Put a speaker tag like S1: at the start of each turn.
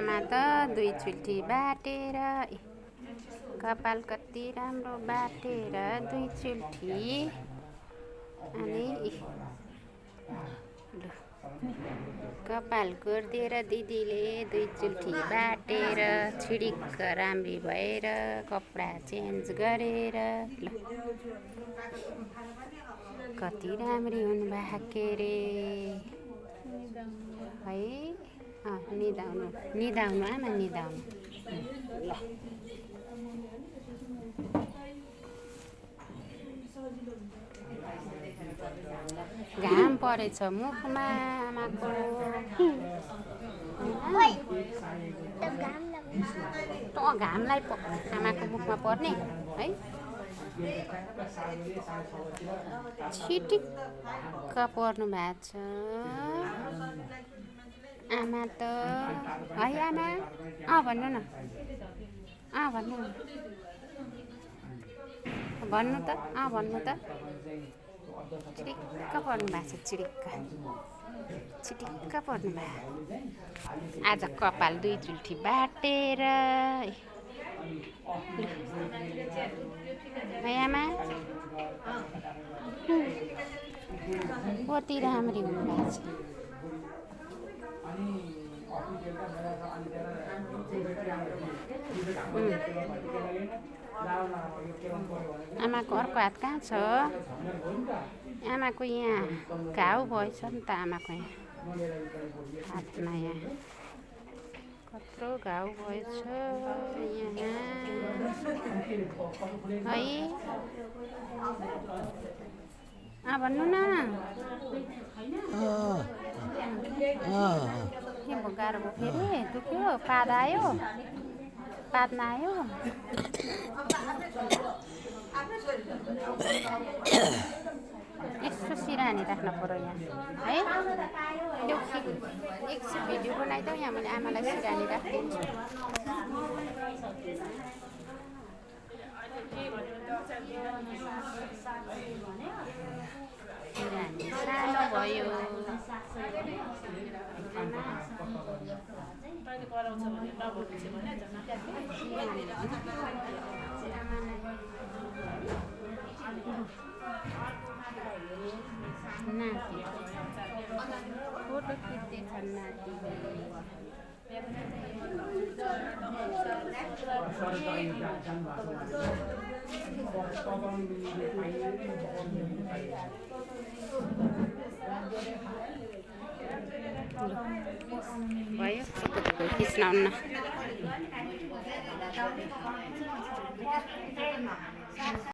S1: आमा त दुईचोटि बाटेर कपाल कति राम्रो बाटेर दुईचोटि अनि कपाल कोरिदिएर दिदीले दुईचोटि बाटेर छिडिक्क राम्री भएर कपडा चेन्ज गरेर ल कति राम्री हुनुभएको के रे है। निदाउनु आमा निदाउनु ल। घाम परेछ मुखमा आमाको घामलाई आमाको मुखमा पर्ने है। छिटिक्क पर्नु भएको छ आमा त है आमा भन्नु न भन्नु त भन्नु त चिडिक्क पर्नु भएको छ छिटिक्क पर्नु भयो। आज कपाल दुईचोटि बाटेर है आमा कति राम्री हुनुभएको छ। आमाको अर्को हात कहाँ छ आमाको यहाँ घाउ भएछ नि त आमाको यहाँ हातमा यहाँ कत्रो घाउ भएछ यहाँ है भन्नु न के भयो गाह्रो भयो फेरि दुख्यो पाद नआयो यसो सिरानी राख्नु पर्यो यहाँ है। एकछिन भिडियो बनाइदेऊ यहाँ मैले आमालाई सिरानी राखिदिन्छु। सिरानी सानो भयो नाति फोटो खिच्दैछन् नाति भयो फोटो खिच्न आउन।